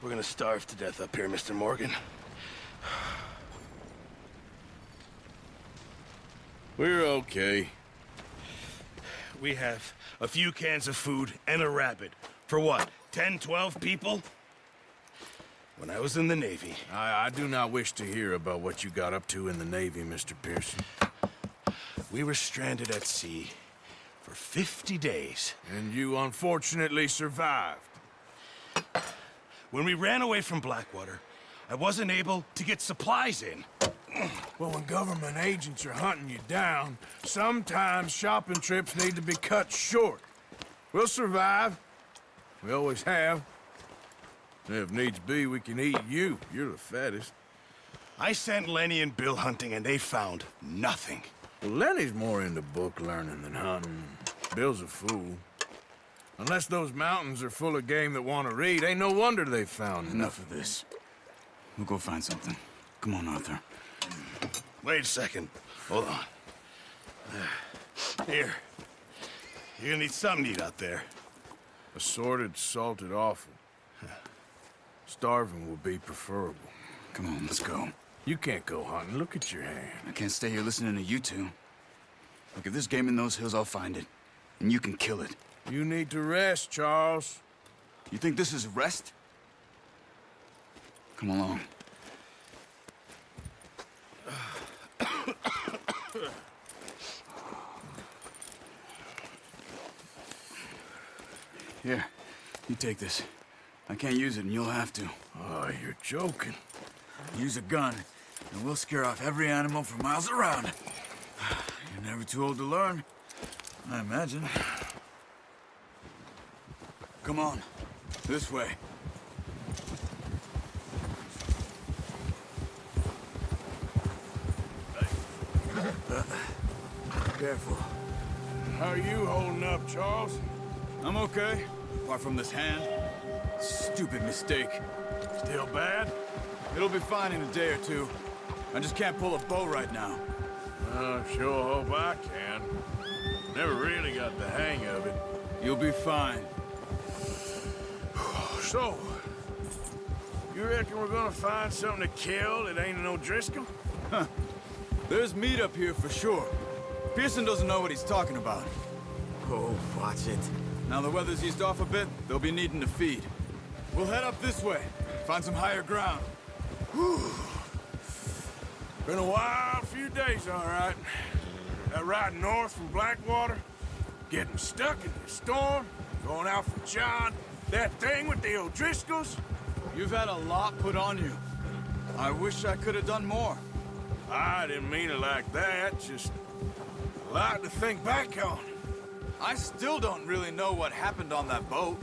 We're gonna starve to death up here, Mr. Morgan. We're okay. We have a few cans of food and a rabbit. For what, 10, 12 people? When I was in the Navy... I do not wish to hear about what you got up to in the Navy, Mr. Pearson. We were stranded at sea for 50 days. And you unfortunately survived. When we ran away from Blackwater, I wasn't able to get supplies in. Well, when government agents are hunting you down, sometimes shopping trips need to be cut short. We'll survive. We always have. If needs be, we can eat you. You're the fattest. I sent Lenny and Bill hunting, and they found nothing. Well, Lenny's more into book learning than hunting. Bill's a fool. Unless those mountains are full of game that want to read, ain't no wonder they found Enough of this. We'll go find something. Come on, Arthur. Wait a second. Hold on. Here. You're gonna need something to eat out there. Assorted, salted offal. Starving will be preferable. Come on, let's go. You can't go hunting. Look at your hand. I can't stay here listening to you two. Look, if there's game in those hills, I'll find it. And you can kill it. You need to rest, Charles. You think this is rest? Come along. Here, you take this. I can't use it, and you'll have to. Oh, you're joking. Use a gun, and we'll scare off every animal for miles around. You're never too old to learn, I imagine. Come on, this way. Careful. How are you holding up, Charles? I'm okay, apart from this hand. Stupid mistake. Still bad? It'll be fine in a day or two. I just can't pull a bow right now. I sure hope I can. Never really got the hang of it. You'll be fine. So, you reckon we're gonna find something to kill that ain't an O'Driscoll? There's meat up here for sure. Pearson doesn't know what he's talking about. Oh, watch it. Now the weather's eased off a bit, they'll be needing to feed. We'll head up this way, find some higher ground. Been a wild few days, all right. That ride north from Blackwater, getting stuck in the storm, going out for John, that thing with the O'Driscolls. You've had a lot put on you. I wish I could have done more. I didn't mean it like that, just a lot to think back on. I still don't really know what happened on that boat.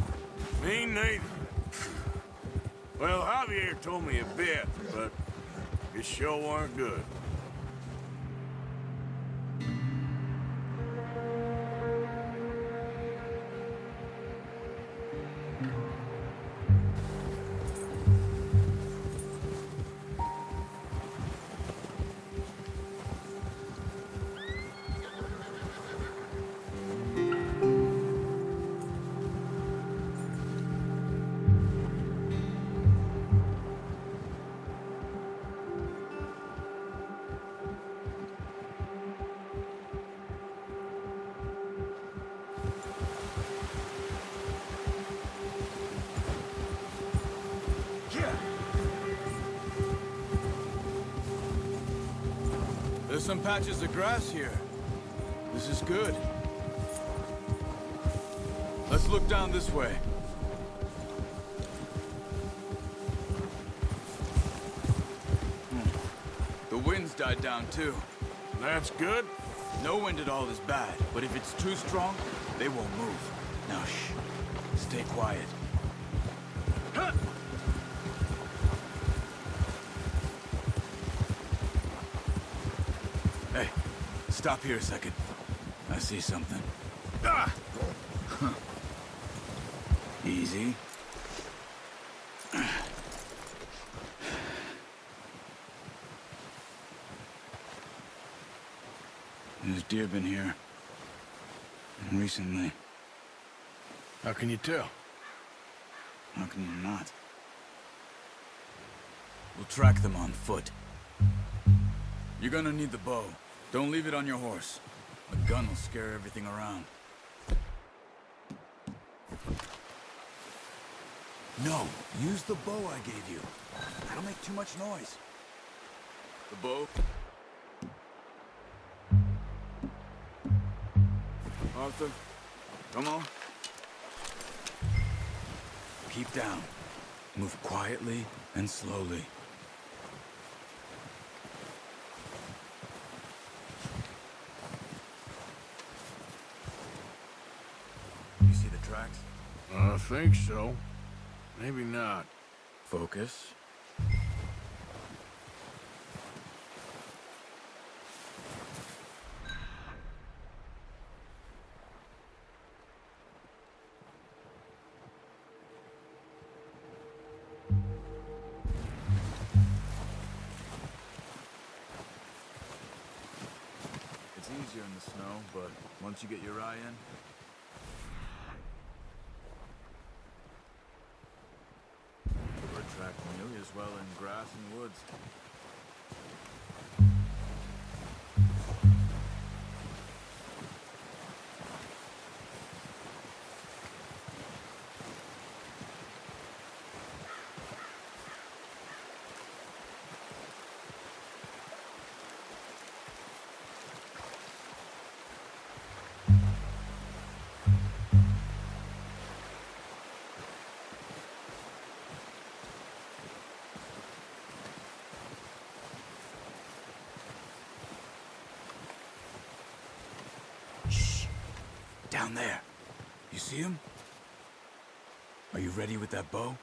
Me neither. Well, Javier told me a bit, but it sure weren't good. There's some patches of grass here. This is good. Let's look down this way. The wind's died down too. That's good. No wind at all is bad, but if it's too strong, they won't move. Now shh. Stay quiet. Hey, stop here a second. I see something. Ah! Easy. There's deer been here. Recently. How can you tell? How can you not? We'll track them on foot. You're gonna need the bow. Don't leave it on your horse. The gun will scare everything around. No, use the bow I gave you. That'll make too much noise. The bow? Arthur, come on. Keep down. Move quietly and slowly. You see the tracks? I think so. Maybe not. Focus. It's easier in the snow, but once you get your eye in, the bird track nearly as well in grass and woods. Shh! Down there. You see him? Are you ready with that bow?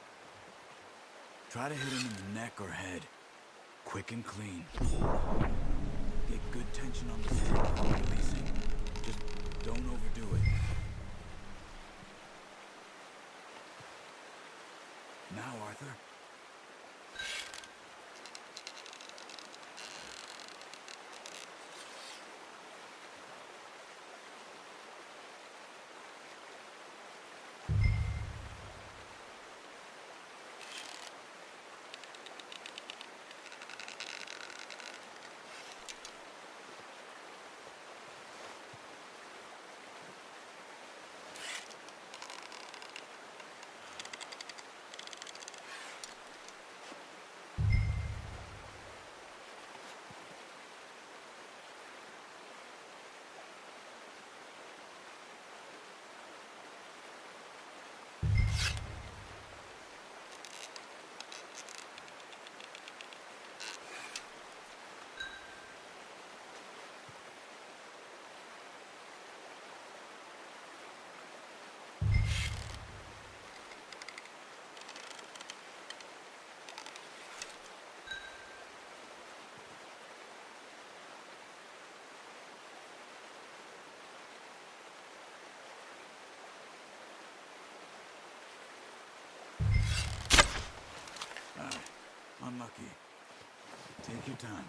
Try to hit him in the neck or head. Quick and clean. Get good tension on the string before releasing. Just don't overdo it. Now, Arthur. Unlucky. Take your time.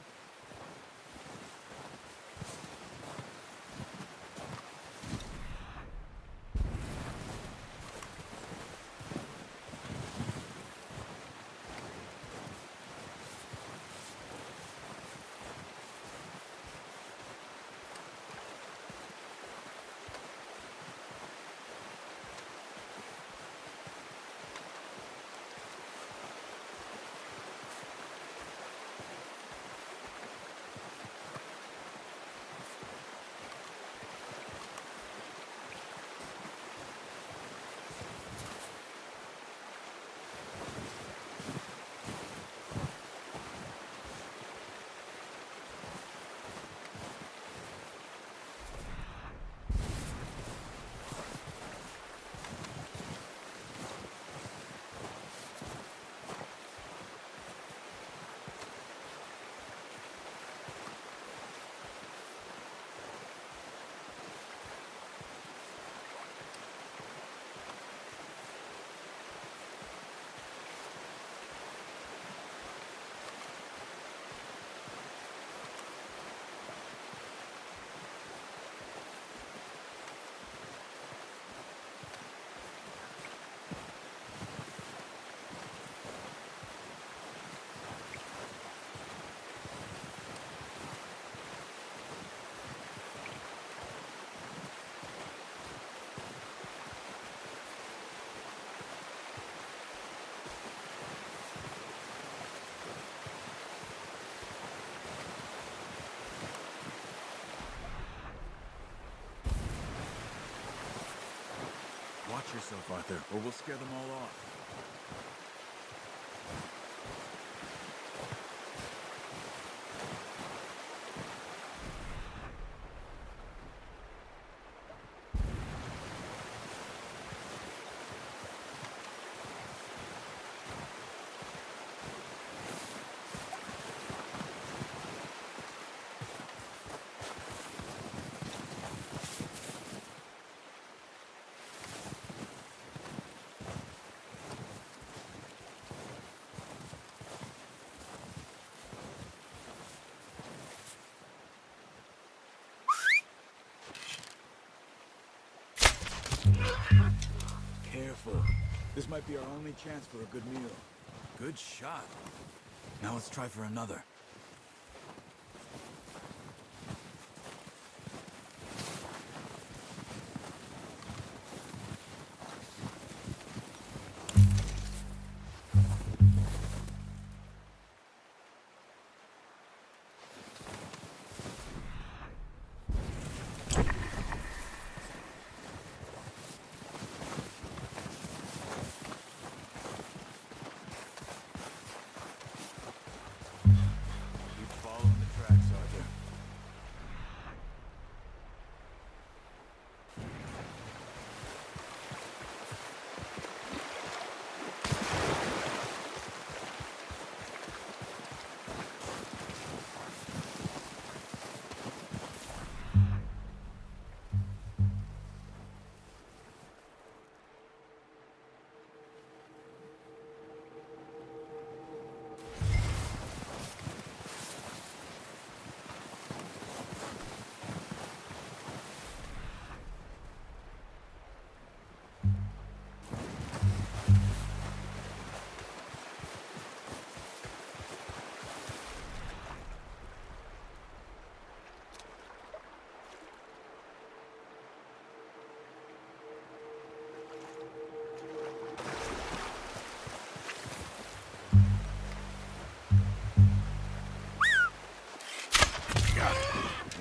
yourself, Arthur, or we'll scare them all off. Careful. This might be our only chance for a good meal. Good shot. Now let's try for another. Keep following the tracks, Arthur.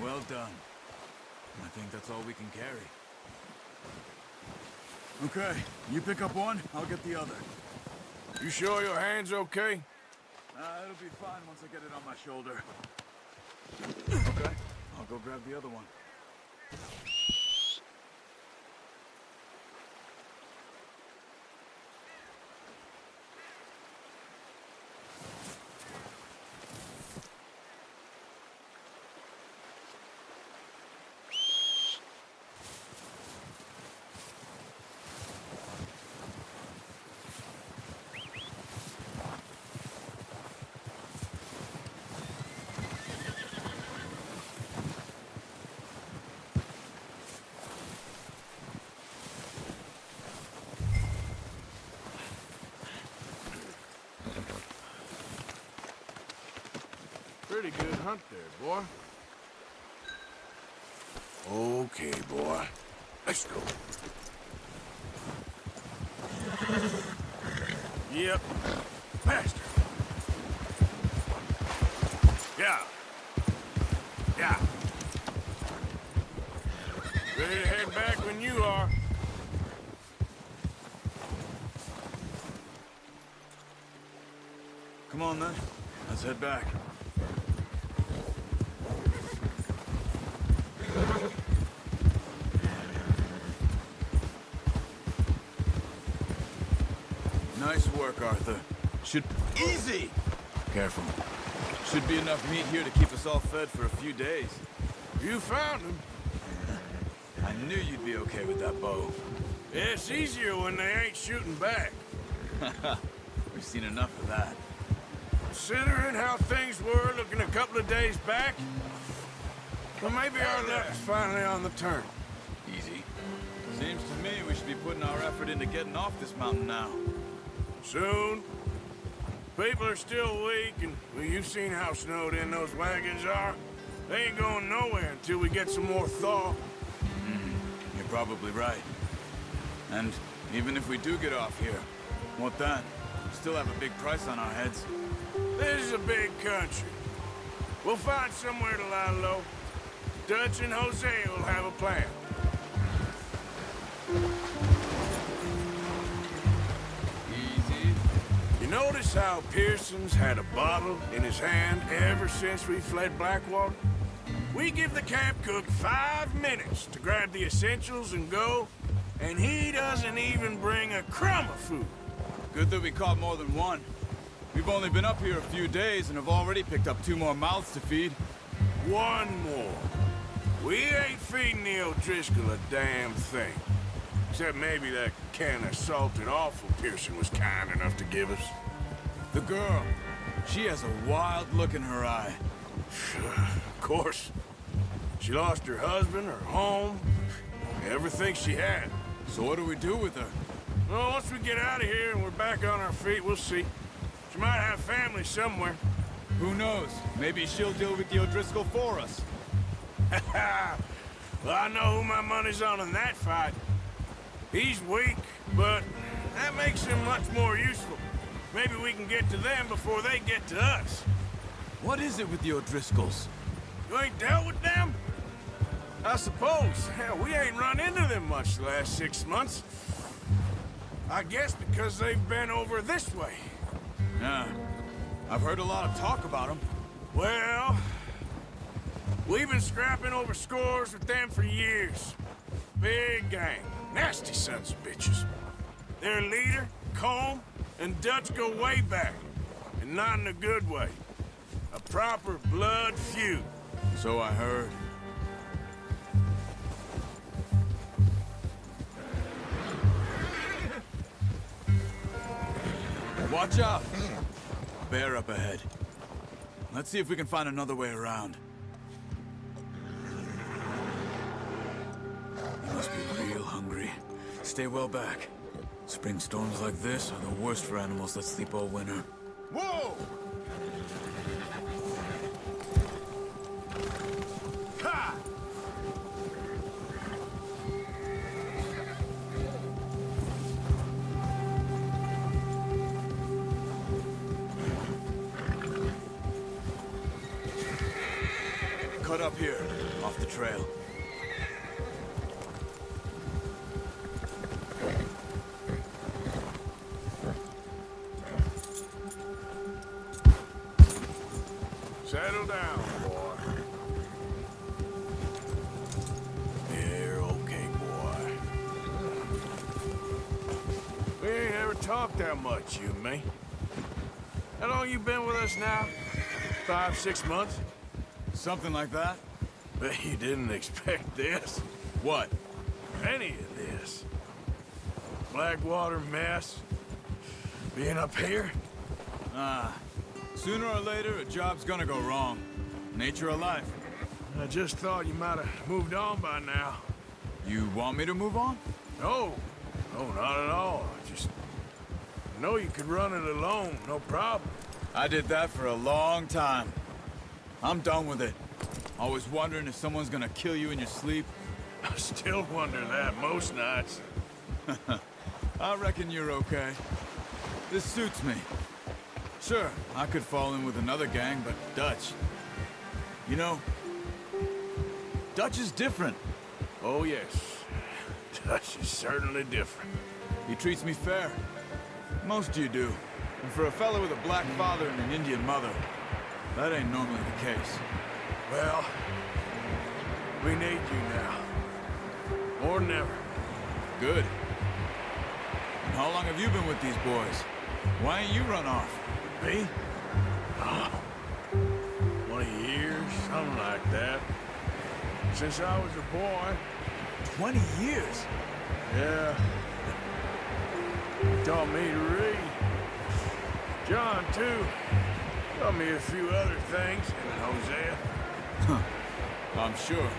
Well done. I think that's all we can carry. Okay, you pick up one, I'll get the other. You sure your hand's okay? It'll be fine once I get it on my shoulder. Okay, I'll go grab the other one. Pretty good hunt there, boy. Okay, boy. Let's go. Yep. Faster. Yeah. Yeah. Ready to head back when you are. Come on then, let's head back. Nice work, Arthur. Easy! Careful. Should be enough meat here to keep us all fed for a few days. You found him. I knew you'd be okay with that bow. Yeah, it's easier when they ain't shooting back. We've seen enough of that. Considering how things were looking a couple of days back, well, maybe our luck's finally on the turn. Easy. Seems to me we should be putting our effort into getting off this mountain now. Soon. People are still weak, and well, you've seen how snowed in those wagons are. They ain't going nowhere until we get some more thaw. You're probably right. And even if we do get off here, what then? We still have a big price on our heads. This is a big country. We'll find somewhere to lie low. Dutch and Hosea will have a plan. You notice how Pearson's had a bottle in his hand ever since we fled Blackwater? We give the camp cook 5 minutes to grab the essentials and go, and he doesn't even bring a crumb of food. Good that we caught more than one. We've only been up here a few days and have already picked up 2 more mouths to feed. 1 more. We ain't feeding the O'Driscoll a damn thing. Except maybe that can of salted offal Pearson was kind enough to give us. The girl, she has a wild look in her eye. Of course. She lost her husband, her home, everything she had. So what do we do with her? Well, once we get out of here and we're back on our feet, we'll see. She might have family somewhere. Who knows? Maybe she'll deal with the O'Driscoll for us. Well, I know who my money's on in that fight. He's weak, but that makes him much more useful. Maybe we can get to them before they get to us. What is it with the O'Driscolls? You ain't dealt with them? I suppose. Hell, we ain't run into them much the last 6 months. I guess because they've been over this way. Yeah. I've heard a lot of talk about them. Well, we've been scrapping over scores with them for years. Big gang. Nasty sons of bitches. Their leader, Colm, and Dutch go way back. And not in a good way. A proper blood feud. So I heard. Watch out! Bear up ahead. Let's see if we can find another way around. You must be real hungry. Stay well back. Spring storms like this are the worst for animals that sleep all winter. Whoa! Ha! Cut up here, off the trail. Settle down, boy. You're okay, boy. We ain't ever talked that much, you and me. How long you been with us now? 5, 6 months? Something like that? Bet you didn't expect this. What? Any of this. Blackwater mess. Being up here. Sooner or later, a job's gonna go wrong. Nature of life. I just thought you might have moved on by now. You want me to move on? No. No, not at all. I know you could run it alone, no problem. I did that for a long time. I'm done with it. Always wondering if someone's gonna kill you in your sleep. I still wonder that most nights. I reckon you're okay. This suits me. Sure, I could fall in with another gang, but Dutch... You know, Dutch is different. Oh, yes. Dutch is certainly different. He treats me fair. Most you do. And for a fellow with a black father and an Indian mother, that ain't normally the case. Well, we need you now. More than ever. Good. And how long have you been with these boys? Why ain't you run off? Me? Oh, 20 years, something like that. Since I was a boy. 20 years? Yeah. He taught me to read. John, too. Taught me a few other things, and Hosea. I'm sure.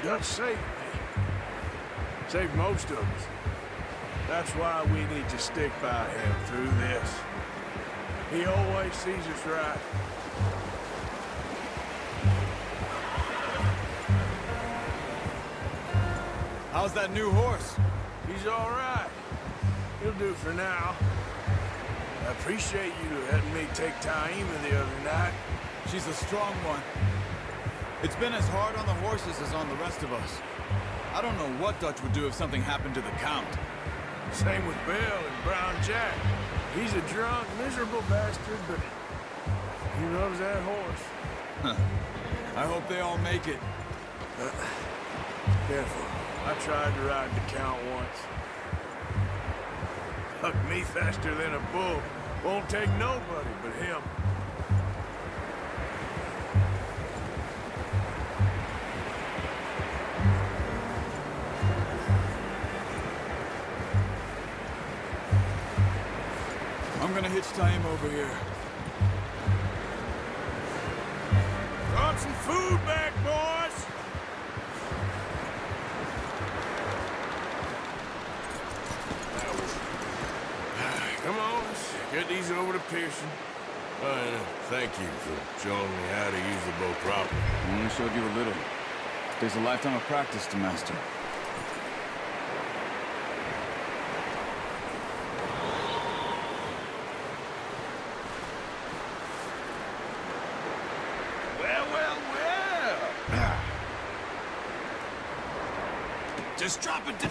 Dutch saved me. Saved most of us. That's why we need to stick by him through this. He always sees us right. How's that new horse? He's all right. He'll do for now. I appreciate you letting me take Taima the other night. She's a strong one. It's been as hard on the horses as on the rest of us. I don't know what Dutch would do if something happened to the Count. Same with Bill and Brown Jack. He's a drunk, miserable bastard, but he loves that horse. I hope they all make it. Careful. I tried to ride the Count once. Hucked me faster than a bull. Won't take nobody but him. I'm gonna hitch tie him over here. Brought some food back, boys! Come on, let's get these over to Pearson. Thank you for showing me how to use the bow properly. I only showed you a little. Takes a lifetime of practice to master. Well, well, well. Just drop it down.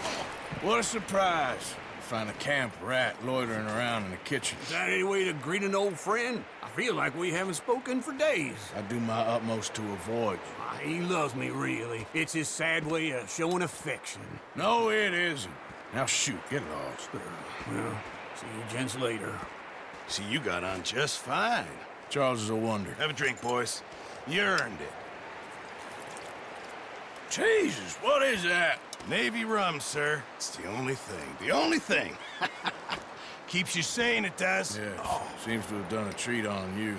What a surprise. Find a camp rat loitering around in the kitchen. Is that any way to greet an old friend? I feel like we haven't spoken for days. I do my utmost to avoid you. He loves me, really. It's his sad way of showing affection. No, it isn't. Now shoot, get lost. Well, see you gents later. See, you got on just fine. Charles is a wonder. Have a drink, boys. You earned it. Jesus, what is that? Navy rum, sir. It's the only thing. The only thing. Keeps you sane, it does. Yes, seems to have done a treat on you.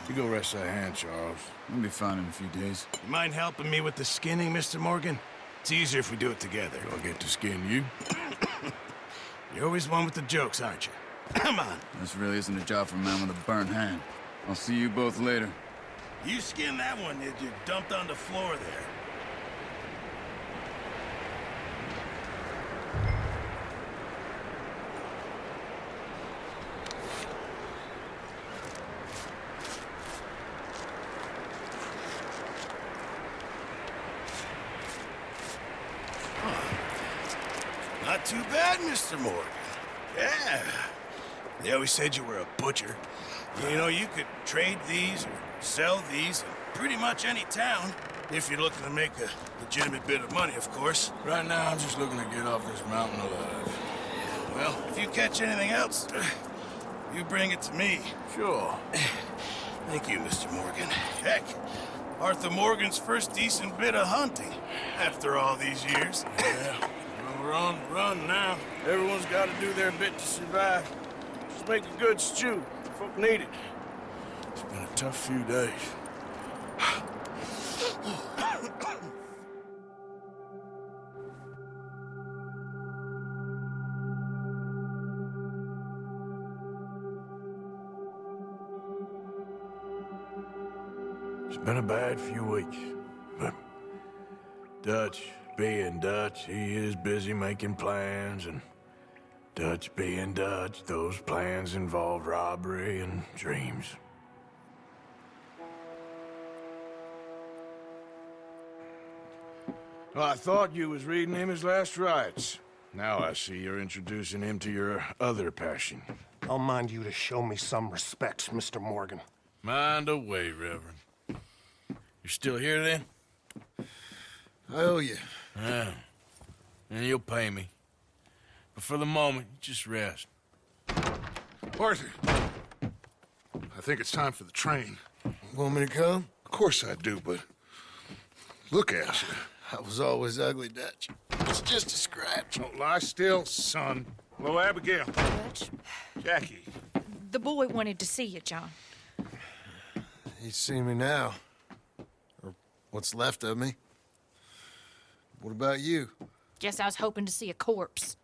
You go rest that hand, Charles. We'll be fine in a few days. You mind helping me with the skinning, Mr. Morgan? It's easier if we do it together. Do I get to skin you? You're always one with the jokes, aren't you? Come on. This really isn't a job for a man with a burnt hand. I'll see you both later. You skinned that one that you dumped on the floor there. Not too bad, Mr. Morgan. Yeah. They always said you were a butcher. You know, you could trade these or sell these in pretty much any town, if you're looking to make a legitimate bit of money, of course. Right now, I'm just looking to get off this mountain alive. Well, if you catch anything else, you bring it to me. Sure. Thank you, Mr. Morgan. Heck, Arthur Morgan's first decent bit of hunting after all these years. Yeah. Well, we're on the run now. Everyone's got to do their bit to survive. Just make a good stew. Folk need it. It's been a tough few days. It's been a bad few weeks, but Dutch being Dutch, he is busy making plans, and Dutch being Dutch, those plans involve robbery and dreams. Well, I thought you was reading him his last rites. Now I see you're introducing him to your other passion. I'll mind you to show me some respect, Mr. Morgan. Mind away, Reverend. You're still here, then? I owe you. Yeah. And you'll pay me. But for the moment, just rest. Arthur, I think it's time for the train. Want me to come? Of course I do, but look at you. I was always ugly, Dutch. It's just a scratch. Don't lie still, son. Hello, Abigail. Dutch, Jackie. the boy wanted to see you, John. You see me now. Or what's left of me. What about you? Guess I was hoping to see a corpse.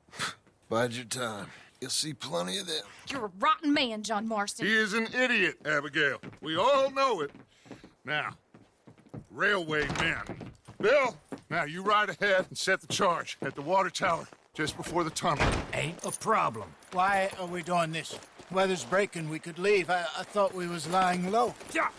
Bide your time. You'll see plenty of them. You're a rotten man, John Marston. He is an idiot, Abigail. We all know it. Now, railway men. Bill, now you ride ahead and set the charge at the water tower just before the tunnel. Ain't a problem. Why are we doing this? Weather's breaking. We could leave. I thought we was lying low. Yeah,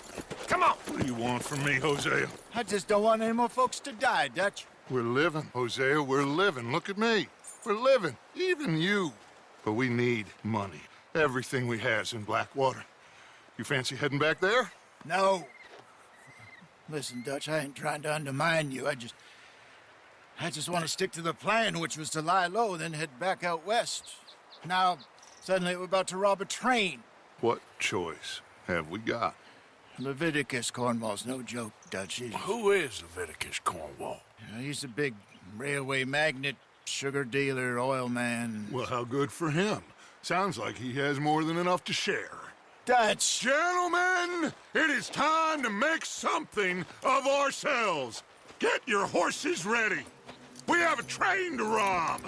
come on. What do you want from me, Hosea? I just don't want any more folks to die, Dutch. We're living, Hosea. We're living. Look at me. We're living. Even you. But we need money. Everything we has in Blackwater. You fancy heading back there? No. Listen, Dutch, I ain't trying to undermine you. I just want to stick to the plan, which was to lie low, then head back out west. Now, suddenly we're about to rob a train. What choice have we got? Leviticus Cornwall's no joke, Dutch. Who is Leviticus Cornwall? He's a big railway magnate, sugar dealer, oil man. Well, how good for him. Sounds like he has more than enough to share. Dutch! Gentlemen, it is time to make something of ourselves. Get your horses ready. We have a train to rob.